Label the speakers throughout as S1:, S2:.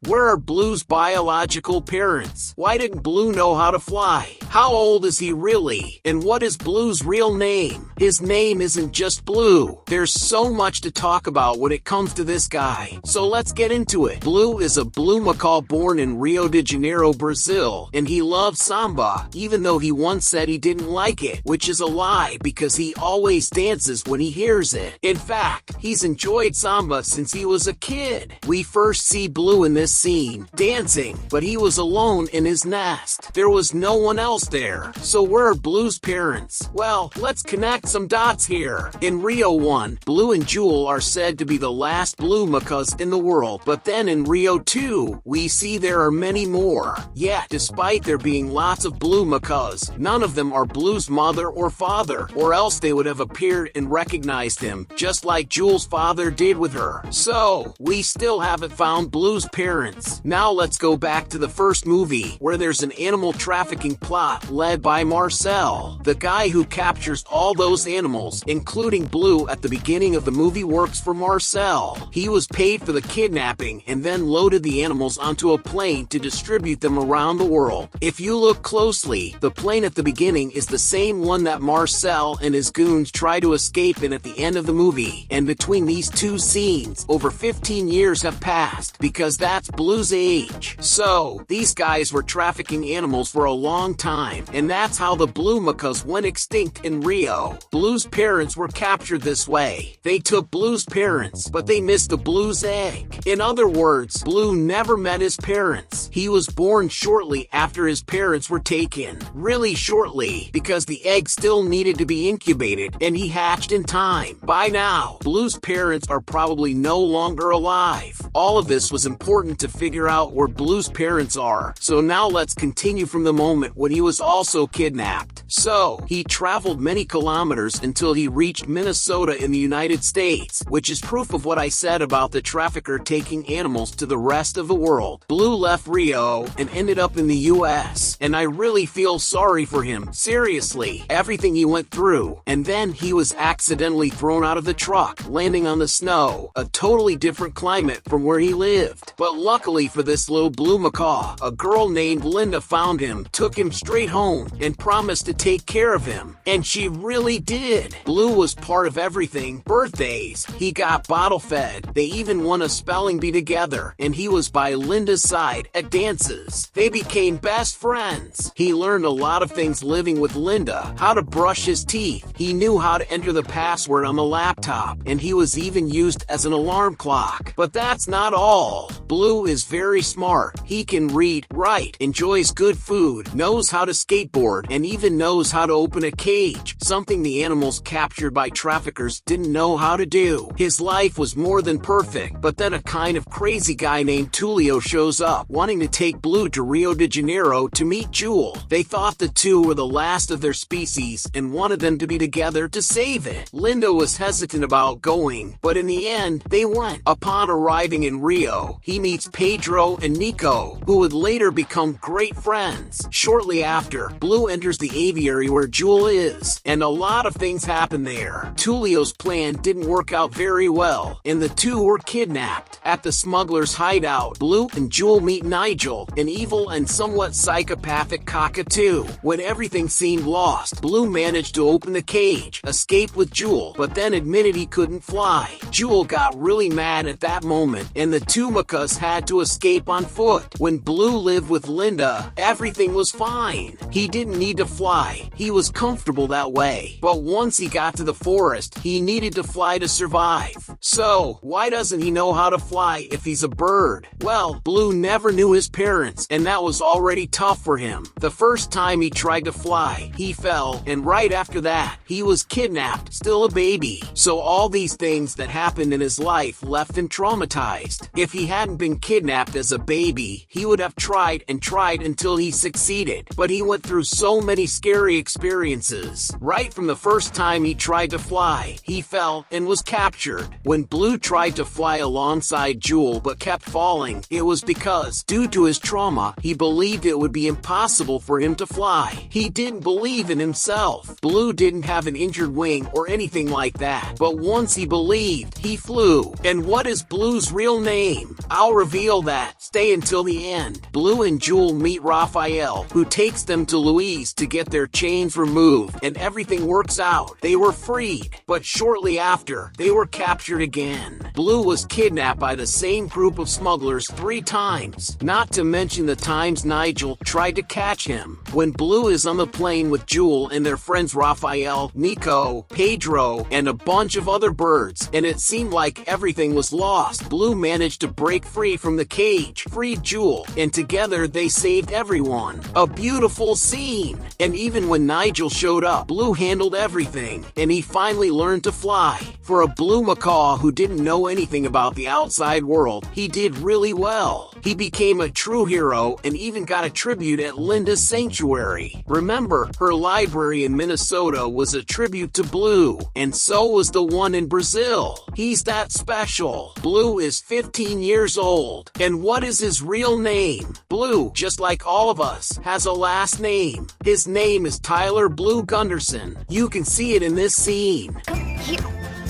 S1: Where are Blue's biological parents? Why didn't Blue know how to fly? How old is he really? And what is Blue's real name? His name isn't just Blue. There's so much to talk about when it comes to this guy. So let's get into it. Blue is a blue macaw born in Rio de Janeiro, Brazil, and he loves samba, even though he once said he didn't like it, which is a lie because he always dances when he hears it. In fact, he's enjoyed samba since he was a kid. We first see Blue in this scene, dancing, but he was alone in his nest. There was no one else there. So where are Blue's parents? Well, let's connect some dots here. In Rio 1, Blue and Jewel are said to be the last blue macaws in the world, but then in Rio 2, we see there are many more. Yet, despite there being lots of blue macaws, none of them are Blue's mother or father, or else they would have appeared and recognized him, just like Jewel's father did with her. So, we still haven't found Blue's parents. Now let's go back to the first movie, where there's an animal trafficking plot led by Marcel. The guy who captures all those animals, including Blue at the beginning of the movie, works for Marcel. He was paid for the kidnapping and then loaded the animals onto a plane to distribute them around the world. If you look closely, the plane at the beginning is the same one that Marcel and his goons try to escape in at the end of the movie. And between these two scenes, over 15 years have passed, because that's Blue's age. So, these guys were trafficking animals for a long time, and that's how the blue macaws went extinct in Rio. Blue's parents were captured this way. They took Blue's parents, but they missed the Blue's egg. In other words, Blue never met his parents. He was born shortly after his parents were taken. Really shortly, because the egg still needed to be incubated, and he hatched in time. By now, Blue's parents are probably no longer alive. All of this was important to figure out where Blue's parents are. So now let's continue from the moment when he was also kidnapped. So, he traveled many kilometers until he reached Minnesota in the United States, which is proof of what I said about the trafficker taking animals to the rest of the world. Blue left Rio and ended up in the US, and I really feel sorry for him. Seriously, everything he went through. And then he was accidentally thrown out of the truck, landing on the snow, a totally different climate from where he lived. But luckily for this little blue macaw, a girl named Linda found him, took him straight home, and promised to take care of him. And she really did. Blue was part of everything. Birthdays, he got bottle fed, they even won a spelling bee together, and he was by Linda's side at dances. They became best friends. He learned a lot of things living with Linda, how to brush his teeth. He knew how to enter the password on the laptop, and he was even used as an alarm clock. But that's not all. Blue is very smart. He can read, write, enjoys good food, knows how to skateboard, and even knows how to open a cage, something the animals captured by traffickers didn't know how to do. His life was more than perfect, but then a kind of crazy guy named Tulio shows up, wanting to take Blue to Rio de Janeiro to meet Jewel. They thought the two were the last of their species and wanted them to be together to save it. Linda was hesitant about going, but in the end, they went. Upon arriving in Rio, he meets Pedro and Nico, who would later become great friends. Shortly after, Blue enters the aviary where Jewel is, and a lot of things happen there. Tulio's plan didn't work out very well, and the two were kidnapped. At the smuggler's hideout, Blue and Jewel meet Nigel, an evil and somewhat psychopathic cockatoo. When everything seemed lost, Blue managed to open the cage, escape with Jewel, but then admitted he couldn't fly. Jewel got really mad at that moment, and the two macaws had to escape on foot. When Blue lived with Linda, everything was fine. He didn't need to fly. He was comfortable that way. But once he got to the forest, he needed to fly to survive. So, why doesn't he know how to fly if he's a bird? Well, Blue never knew his parents, and that was already tough for him. The first time he tried to fly, he fell, and right after that, he was kidnapped, still a baby. So all these things that happened in his life left him traumatized. If he hadn't been kidnapped as a baby, he would have tried and tried until he succeeded. But he went through so many scary experiences. Right from the first time he tried to fly, he fell and was captured. When Blue tried to fly alongside Jewel but kept falling, it was because, due to his trauma, he believed it would be impossible for him to fly. He didn't believe in himself. Blue didn't have an injured wing or anything like that, but once he believed, he flew. And what is Blue's real name? I'll reveal reveal that. Stay until the end. Blue and Jewel meet Raphael, who takes them to Louise to get their chains removed, and everything works out. They were freed, but shortly after, they were captured again. Blue was kidnapped by the same group of smugglers 3 times, not to mention the times Nigel tried to catch him. When Blue is on the plane with Jewel and their friends Raphael, Nico, Pedro, and a bunch of other birds, and it seemed like everything was lost, Blue managed to break free from the cage, freed Jewel, and together they saved everyone. A beautiful scene! And even when Nigel showed up, Blue handled everything, and he finally learned to fly. For a blue macaw who didn't know anything about the outside world, he did really well. He became a true hero and even got a tribute at Linda's sanctuary. Remember, her library in Minnesota was a tribute to Blue, and so was the one in Brazil. He's that special. Blue is 15 years old. And what is his real name? Blue, just like all of us, has a last name. His name is Tyler Blue Gunderson. You can see it in this scene.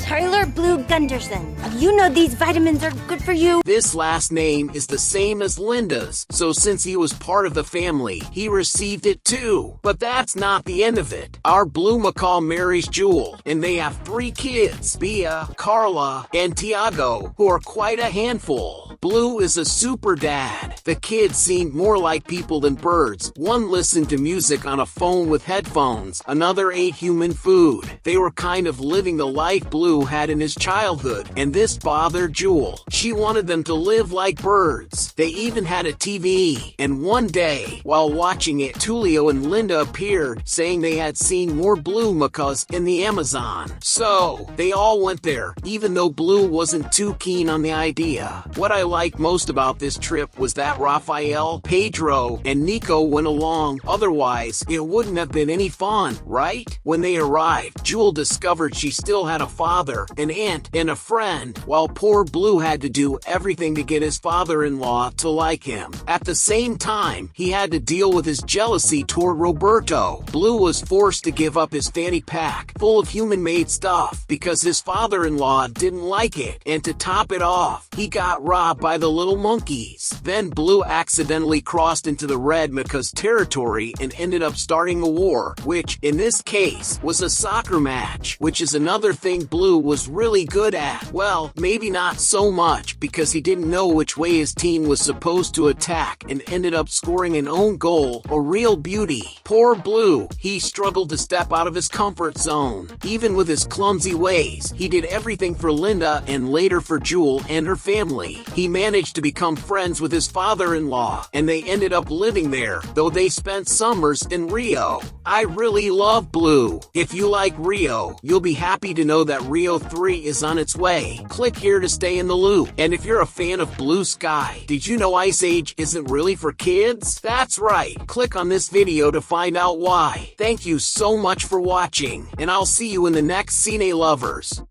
S2: Tyler Blue Gunderson. You know these vitamins are good for you.
S1: This last name is the same as Linda's, so since he was part of the family, he received it too. But that's not the end of it. Our blue macaw marries Jewel, and they have 3 kids, Bea, Carla, and Tiago, who are quite a handful. Blue is a super dad. The kids seemed more like people than birds. One listened to music on a phone with headphones, another ate human food. They were kind of living the life Blue had in his childhood, and this bothered Jewel. She wanted them to live like birds. They even had a TV, and one day, while watching it, Tulio and Linda appeared, saying they had seen more blue macaws in the Amazon. So, they all went there, even though Blue wasn't too keen on the idea. What I liked most about this trip was that Raphael, Pedro, and Nico went along, otherwise, it wouldn't have been any fun, right? When they arrived, Jewel discovered she still had a father, an aunt, and a friend, while poor Blue had to do everything to get his father-in-law to like him. At the same time, he had to deal with his jealousy toward Roberto. Blue was forced to give up his fanny pack, full of human-made stuff, because his father-in-law didn't like it, and to top it off, he got robbed by the little monkeys. Then Blue accidentally crossed into the red macaws territory and ended up starting a war, which, in this case, was a soccer match, which is another thing Blue was really good at. Well, maybe not so much, because he didn't know which way his team was supposed to attack and ended up scoring an own goal, a real beauty. Poor Blue, he struggled to step out of his comfort zone. Even with his clumsy ways, he did everything for Linda and later for Jewel and her family. He managed to become friends with his father-in-law, and they ended up living there, though they spent summers in Rio. I really love Blue. If you like Rio, you'll be happy to know that Rio 3 is on its way. Click here to stay in the loop. And if you're a fan of Blue Sky, did you know Ice Age isn't really for kids? That's right. Click on this video to find out why. Thank you so much for watching, and I'll see you in the next Cine Lovers.